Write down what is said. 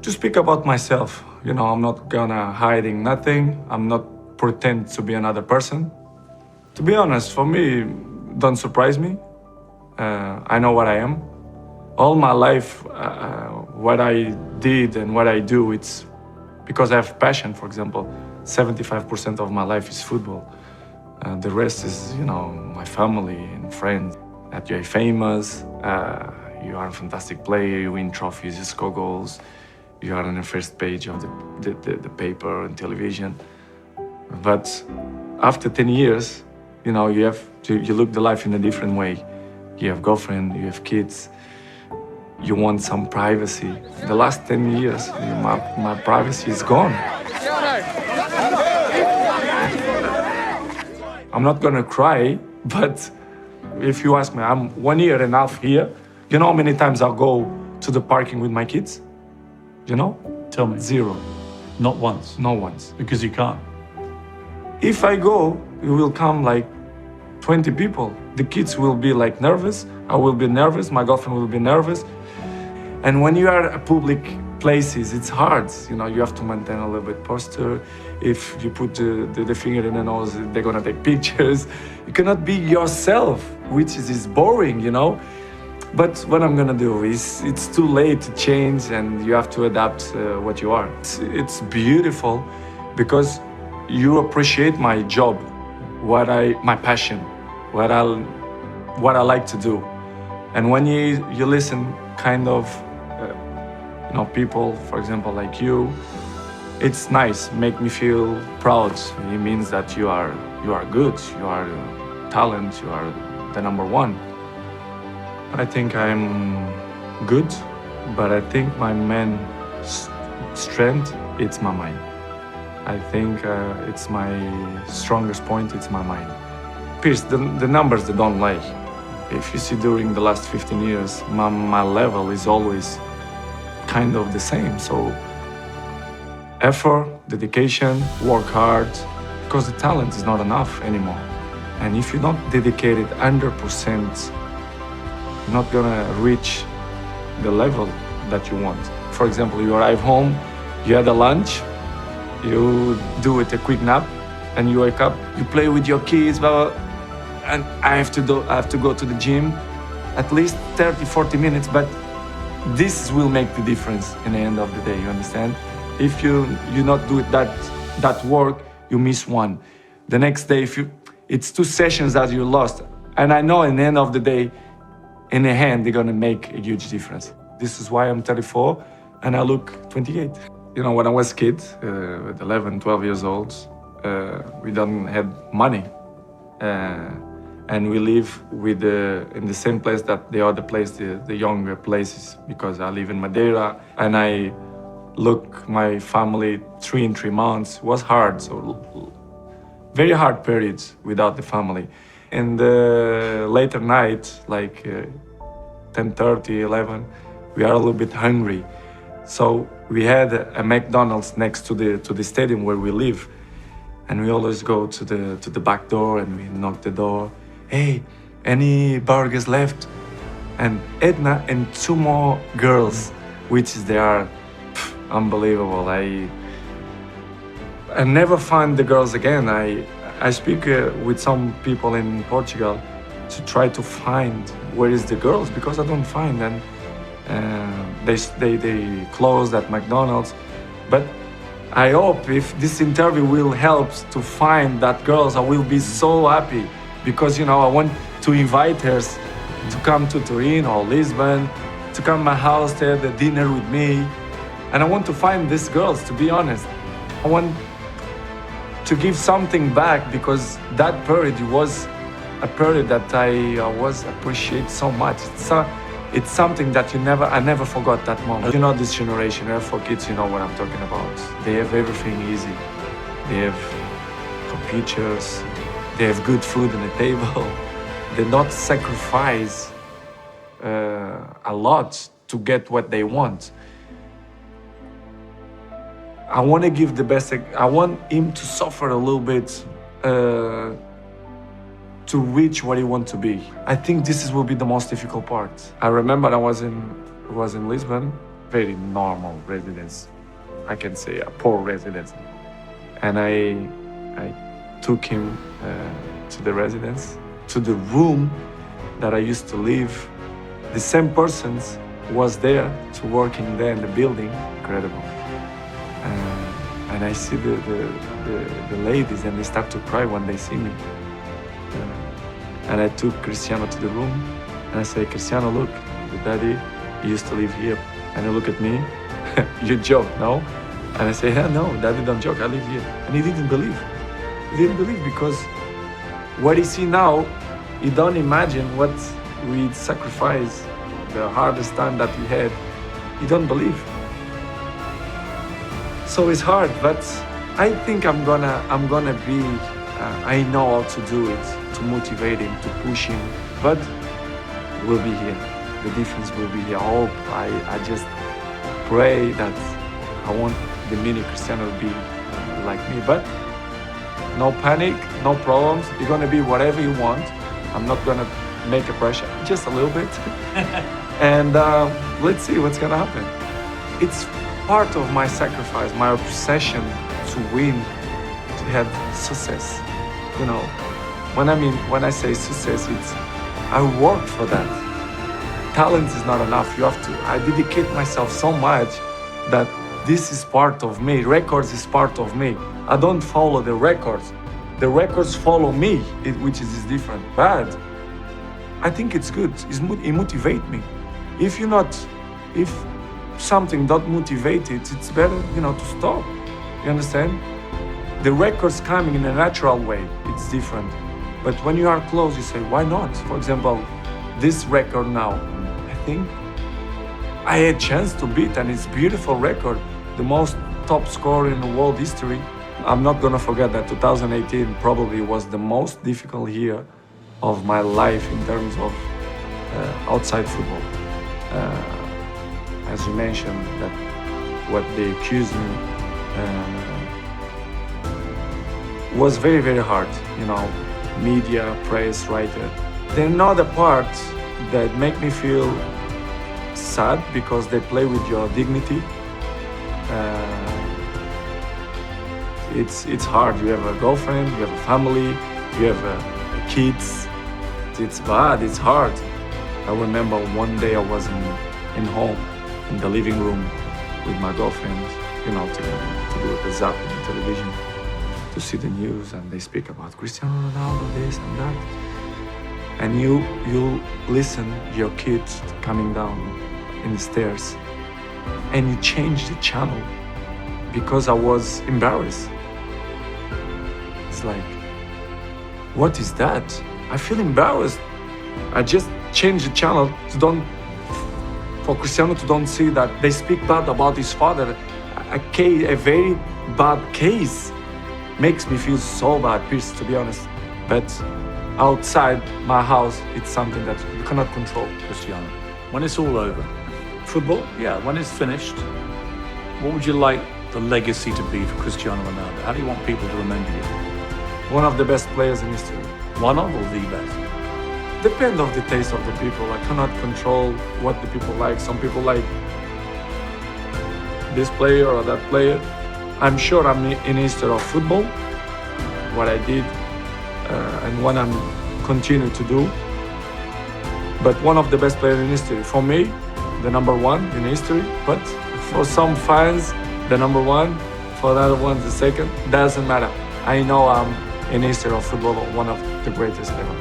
To speak about myself, I'm not gonna hiding nothing. I'm not pretend to be another person. To be honest, for me, don't surprise me. I know what I am. All my life, what I did and what I do, it's because I have passion. For example, 75% of my life is football. The rest is, my family and friends. That you're famous, you are a fantastic player, you win trophies, you score goals, you are on the first page of the paper and television. But after 10 years, you look the life in a different way. You have girlfriend, you have kids, you want some privacy. The last 10 years, my privacy is gone. I'm not gonna cry, but if you ask me, I'm 1.5 years here. You know how many times I'll go to the parking with my kids? Tell me. 0. Not once? Not once. Because you can't? If I go, it will come like 20 people. The kids will be like nervous. I will be nervous. My girlfriend will be nervous. And when you are at public places, it's hard. You have to maintain a little bit posture. If you put the finger in the nose, they're gonna take pictures. You cannot be yourself, which is boring, But what I'm gonna do is, it's too late to change, and you have to adapt what you are. It's beautiful because you appreciate my job, my passion, what I like to do. And when you listen kind of, people, for example, like you, it's nice, make me feel proud. It means that you are good, you are talent, you are the number one. I think I'm good, but I think my main strength, it's my mind. I think it's my strongest point, it's my mind. Pierce, the numbers, they don't lie. If you see during the last 15 years, my level is always kind of the same. So effort, dedication, work hard, because the talent is not enough anymore. And if you don't dedicate it 100%, you're not gonna reach the level that you want. For example, you arrive home, you had a lunch, you do it a quick nap, and you wake up, you play with your kids, blah, blah, and I have to go to the gym at least 30, 40 minutes, but this will make the difference in the end of the day, you understand? If you not do it that work, you miss one. The next day, it's 2 sessions that you lost. And I know in the end of the day, in the hand, they're gonna make a huge difference. This is why I'm 34 and I look 28. When I was a kid, with 11, 12 years old, we didn't have money. And we live in the same place that the other place, the younger places, because I live in Madeira and I look my family 3 in 3 months. It was hard, so very hard periods without the family. In the later night, like 10:30, 11, we are a little bit hungry. So we had a McDonald's next to the stadium where we live. And we always go to the back door and we knock the door. Hey, any burgers left? And Edna and 2 more girls, they are unbelievable. I never find the girls again. I speak with some people in Portugal to try to find where is the girls, because I don't find them. They closed at McDonald's. But I hope if this interview will help to find that girls, I will be so happy, because I want to invite her to come to Turin or Lisbon, to come to my house, to have a dinner with me. And I want to find these girls, to be honest. I want to give something back, because that period was a period that I was appreciate so much. It's something that I never forgot that moment. This generation, for kids, what I'm talking about. They have everything easy. They have computers, they have good food on the table. They don't sacrifice a lot to get what they want. I want to give the best. I want him to suffer a little bit to reach what he wants to be. I think this will be the most difficult part. I remember I was in Lisbon very normal residence. I can say a poor residence. And I took him to the residence, to the room that I used to live. The same persons was there to working there in the building. Incredible. And I see the ladies, and they start to cry when they see me. And I took Cristiano to the room, and I say, Cristiano, look, the daddy used to live here. And he look at me, you joke, no? And I say, no, daddy don't joke, I live here. And he didn't believe. He didn't believe because what he see now, he don't imagine what we sacrifice, the hardest time that we had. He don't believe. So it's hard, but I think I'm gonna be, I know how to do it, to motivate him, to push him, but we'll be here. The difference will be here. I hope, I just pray that I want the mini Cristiano to be like me, but no panic, no problems. You're gonna be whatever you want. I'm not gonna make a pressure, just a little bit. And let's see what's gonna happen. It's part of my sacrifice, my obsession to win, to have success. You know, when I say success, it's I worked for that. Talent is not enough. You have to. I dedicate myself so much that this is part of me. Records is part of me. I don't follow the records. The records follow me, which is different. But I think it's good. It motivates me. If something don't motivate it, it's better, to stop. You understand? The records coming in a natural way, it's different. But when you are close, you say, why not? For example, this record now, I think I had a chance to beat, and it's a beautiful record, the most top scorer in the world history. I'm not gonna forget that 2018 probably was the most difficult year of my life in terms of outside football. As you mentioned, that what they accused me was very, very hard. Media, press, writer. Then another part that make me feel sad because they play with your dignity. It's hard. You have a girlfriend, you have a family, you have kids. It's bad. It's hard. I remember one day I was in home, in the living room with my girlfriend, to do the zapping on television, to see the news, and they speak about Cristiano Ronaldo, this and that. And you listen your kids coming down in the stairs, and you change the channel because I was embarrassed. It's like, what is that? I feel embarrassed. I just changed the channel for Cristiano to don't see that they speak bad about his father. A very bad case makes me feel so bad, to be honest. But outside my house, it's something that you cannot control. Cristiano, when it's all over, Football? yeah, when it's finished, what would you like the legacy to be for Cristiano Ronaldo? How do you want people to remember you? One of the best players in history. One of or the best? Depend of the taste of the people. I cannot control what the people like. Some people like this player or that player. I'm sure I'm in history of football, what I did and what I'm continue to do. But one of the best players in history. For me, the number one in history. But for some fans, the number one. For another one, the second. Doesn't matter. I know I'm in history of football one of the greatest ever.